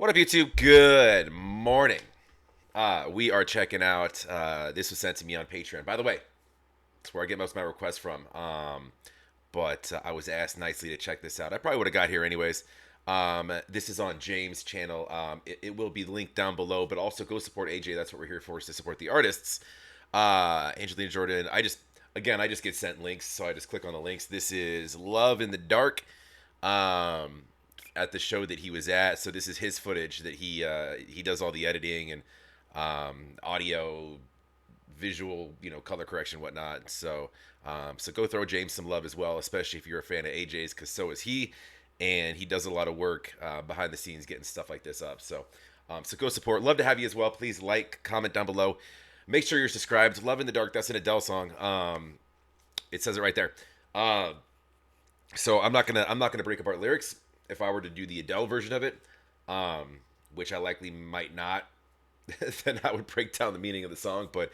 What up, YouTube? Good morning. We are checking out. This was sent to me on Patreon. By the way, that's where I get most of my requests from. But I was asked nicely to check this out. I probably would have got here anyways. This is on James' channel. It will be linked down below, but also go support AJ. That's what we're here for, is to support the artists. Angelina Jordan. I just get sent links, so I just click on the links. This is Love in the Dark. At the show that he was at. So this is his footage that he does all the editing and audio, visual, color correction, whatnot. So go throw James some love as well, especially if you're a fan of AJ's, because so is he, and he does a lot of work behind the scenes getting stuff like this up. So go support. Love to have you as well. Please like, comment down below. Make sure you're subscribed. Love in the Dark. That's an Adele song. It says it right there. So I'm not gonna break apart lyrics. If I were to do the Adele version of it, which I likely might not, then I would break down the meaning of the song. But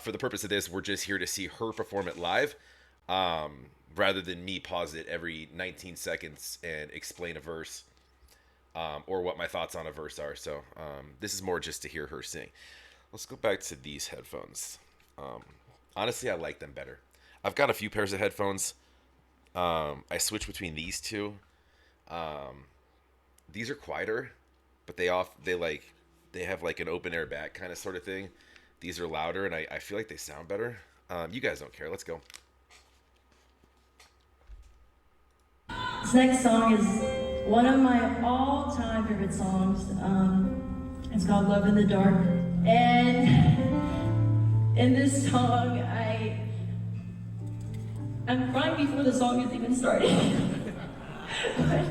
for the purpose of this, we're just here to see her perform it live, rather than me pause it every 19 seconds and explain a verse, or what my thoughts on a verse are. So this is more just to hear her sing. Let's go back to these headphones. Honestly, I like them better. I've got a few pairs of headphones. I switch between these two. These are quieter, but they have like an open air back kind of sort of thing. These are louder, and I feel like they sound better. You guys don't care. Let's go. This next song is one of my all-time favorite songs. It's called Love in the Dark. And in this song, I'm crying before the song is even starting. But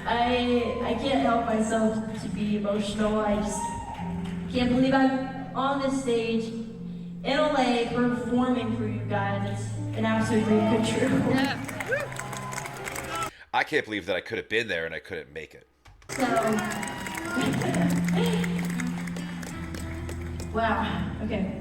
I can't help myself to be emotional. I just can't believe I'm on this stage in LA performing for you guys. It's an absolute dream come true. Yeah. I can't believe that I could have been there and I couldn't make it. So, wow. Okay.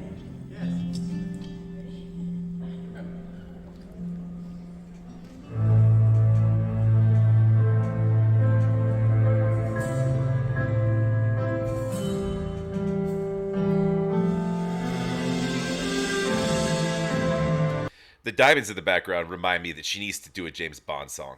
The diamonds in the background remind me that she needs to do a James Bond song.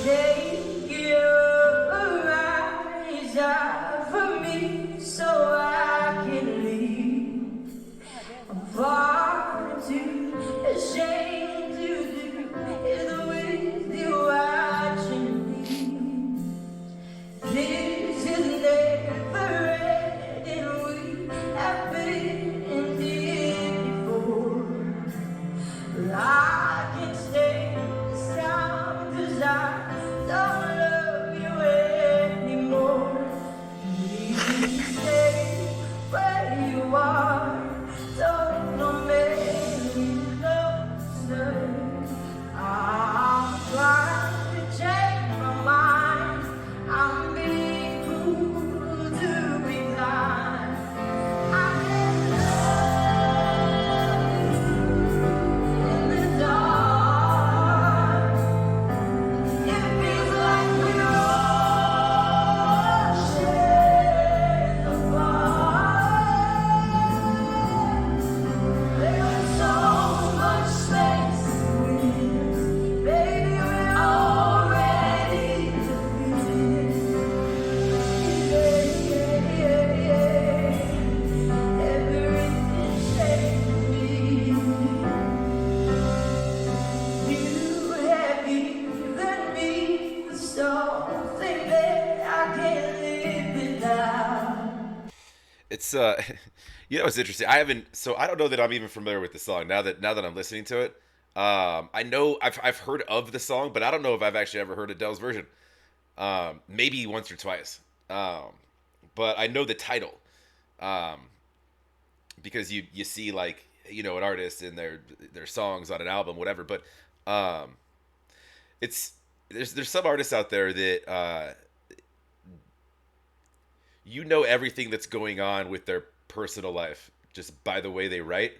Take your eyes off of me so I can leave. I'm far too ashamed to do is with you watching me. This is never ending. We have been in it before. I can stay this time 'cause I don't love you anymore. Please stay where you are. Don't make me closer. I'm trying to change my mind. I'm being cruel to be kind. I can love you in the dark. It feels like we're oceans apart. There's so much space between us. Baby, we're already everything shaped me. You have given me something that I can't live without. It's it's interesting. I don't know that I'm even familiar with the song now that I'm listening to it. I know I've heard of the song, but I don't know if I've actually ever heard Adele's version. Maybe once or twice. But I know the title. Because you see, like, an artist and their songs on an album, whatever. But it's there's some artists out there that everything that's going on with their personal life just by the way they write.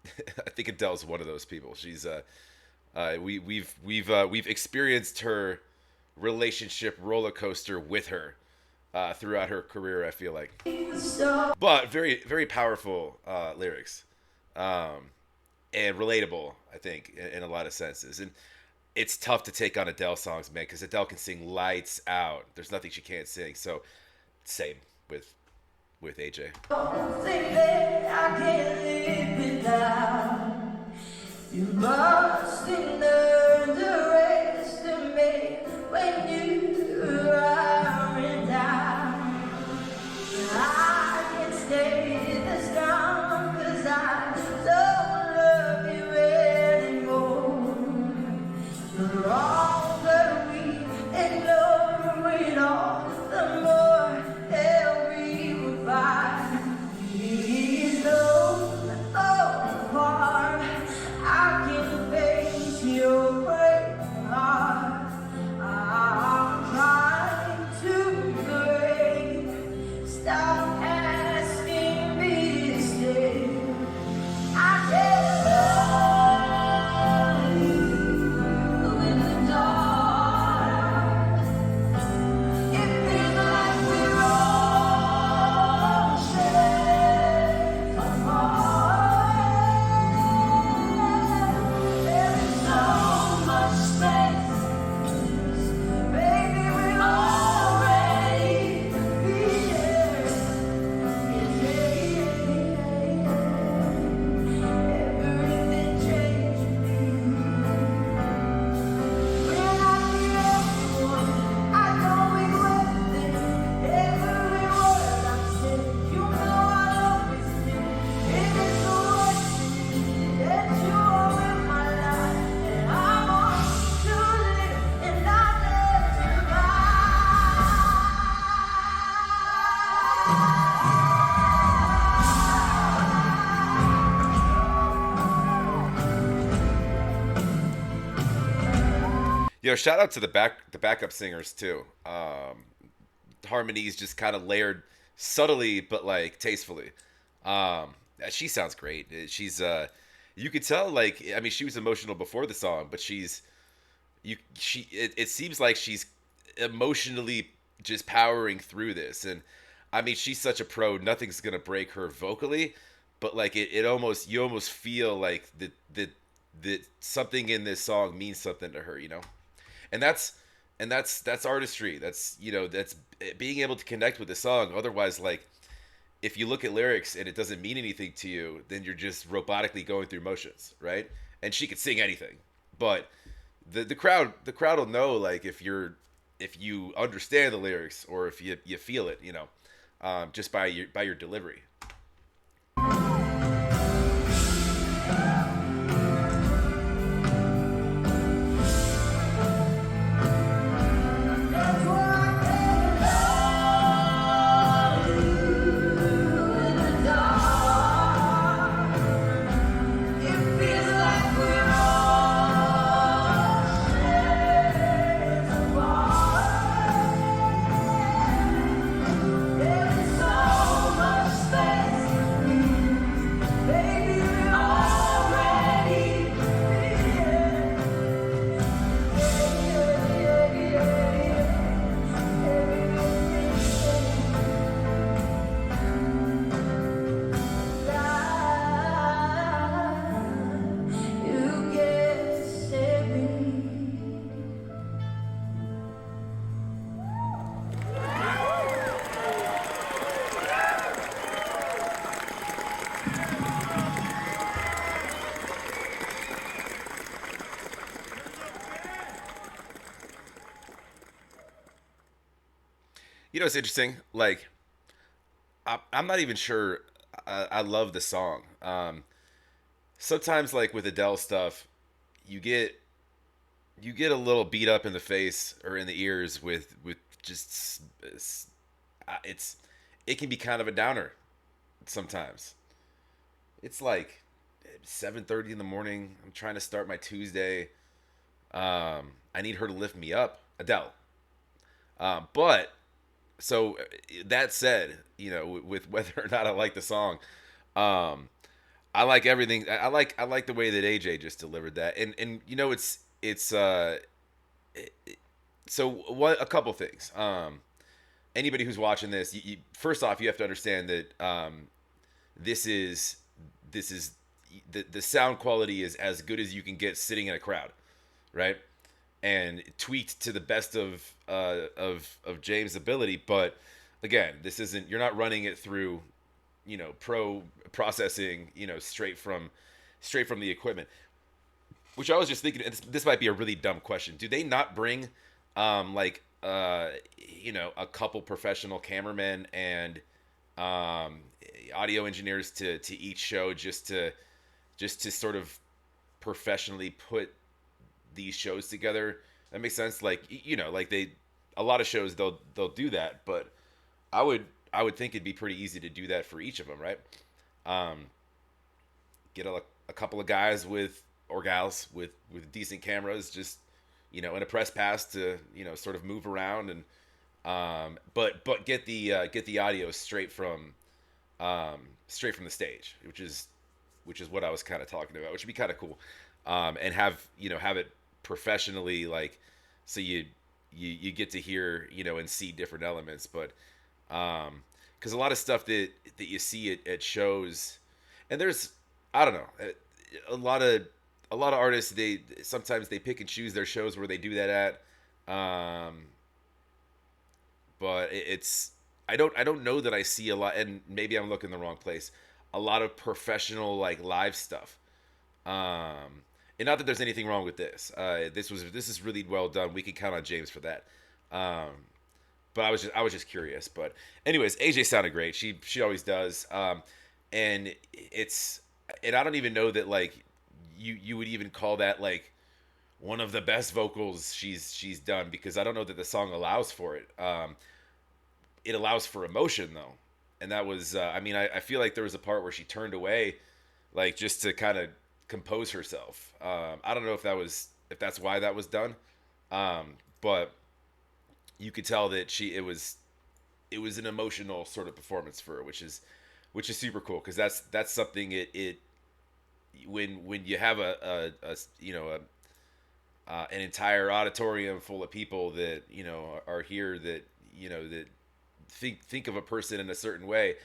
I think Adele's one of those people. She's we've experienced her relationship roller coaster with her throughout her career. I feel like, but very powerful lyrics, um, and relatable. I think in a lot of senses, and it's tough to take on Adele songs, man, because Adele can sing lights out. There's nothing she can't sing. So same with AJ. Think that I can't live without. You must underestimate when you are in doubt. I can stay this down 'cause I don't love you anymore. The longer we ignore it all, the more hell we will find. Please don't apart. I can face your break heart. I'm trying to break. Stop asking me to stay. I can't love you in the dark. It feels like we're all shades apart. There is so much space, baby. We already here. Everything changed me. Shout out to the backup singers too. Harmonies just kind of layered subtly but like tastefully. She sounds great. She's you could tell, like, I mean, she was emotional before the song, but it seems like she's emotionally just powering through this. And I mean, she's such a pro. Nothing's gonna break her vocally, but like it almost, you almost feel like that something in this song means something to her, you know. And that's artistry. That's, that's being able to connect with the song. Otherwise, like, if you look at lyrics and it doesn't mean anything to you, then you're just robotically going through motions, right? And she could sing anything, but the crowd will know, like, if you understand the lyrics, or if you feel it, just by your delivery. It's interesting. Like, I'm not even sure. I love the song. Sometimes, like with Adele stuff, you get you get a little beat up in the face or in the ears with just it's it can be kind of a downer sometimes. It's like 7:30 in the morning. I'm trying to start my Tuesday. I need her to lift me up, Adele. But that said, with whether or not I like the song, um, I like everything. I like the way that AJ just delivered that, and you know it's so what a couple things. Anybody who's watching this, first off, you have to understand that this is this is the sound quality is as good as you can get sitting in a crowd, right? And tweaked to the best of James' ability. But again, this isn't you're not running it through, pro processing, straight from the equipment. Which I was just thinking, this might be a really dumb question. Do they not bring, like, a couple professional cameramen and um, audio engineers to each show just to sort of professionally put these shows together? That makes sense. Like, like a lot of shows they'll do that, but I would I would think it'd be pretty easy to do that for each of them, right? Um, get a couple of guys with or gals with decent cameras, just in a press pass to sort of move around and but get the audio straight from the stage, which is what I was kind of talking about, which would be kind of cool, and have it professionally, like, so you get to hear and see different elements, but because a lot of stuff that you see at shows, and there's, I don't know, a lot of a lot of artists, they sometimes they pick and choose their shows where they do that at, but it's I don't know that I see a lot, and maybe I'm looking in the wrong place. A lot of professional, like, live stuff. And not that there's anything wrong with this. This is really well done. We can count on James for that. Um, but I was just curious. But anyways, AJ sounded great. She always does. And it's and I don't even know that, like, you would even call that, like, one of the best vocals she's done, because I don't know that the song allows for it. It allows for emotion, though, and that was I mean, I feel like there was a part where she turned away, like, just to kind of compose herself. I don't know if that's why that was done, but you could tell that it was an emotional sort of performance for her, which is super cool, because that's something it when you have a an entire auditorium full of people that are here, that that think of a person in a certain way,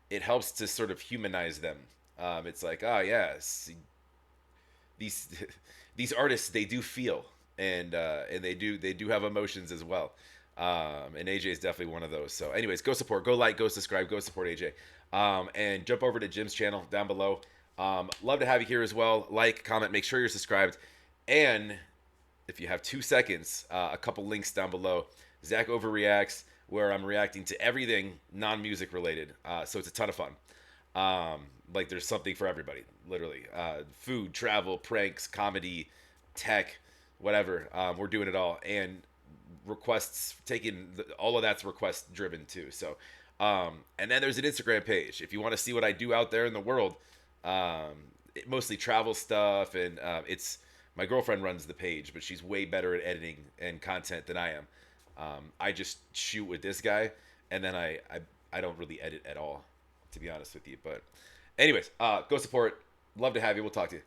it helps to sort of humanize them. It's like, oh yeah, see, these these artists, they do feel, and they do have emotions as well. And AJ is definitely one of those. So, anyways, go support, go like, go subscribe, go support AJ, and jump over to Jim's channel down below. Love to have you here as well. Like, comment, make sure you're subscribed, and if you have 2 seconds, a couple links down below. Zach Overreacts, where I'm reacting to everything non-music related. So it's a ton of fun. Like, there's something for everybody, literally. Food, travel, pranks, comedy, tech, whatever. We're doing it all, and requests taking all of that's request driven too. So, and then there's an Instagram page if you want to see what I do out there in the world. Mostly travel stuff, and it's my girlfriend runs the page, but she's way better at editing and content than I am. I just shoot with this guy, and then I don't really edit at all, to be honest with you. But anyways, go support. Love to have you. We'll talk to you.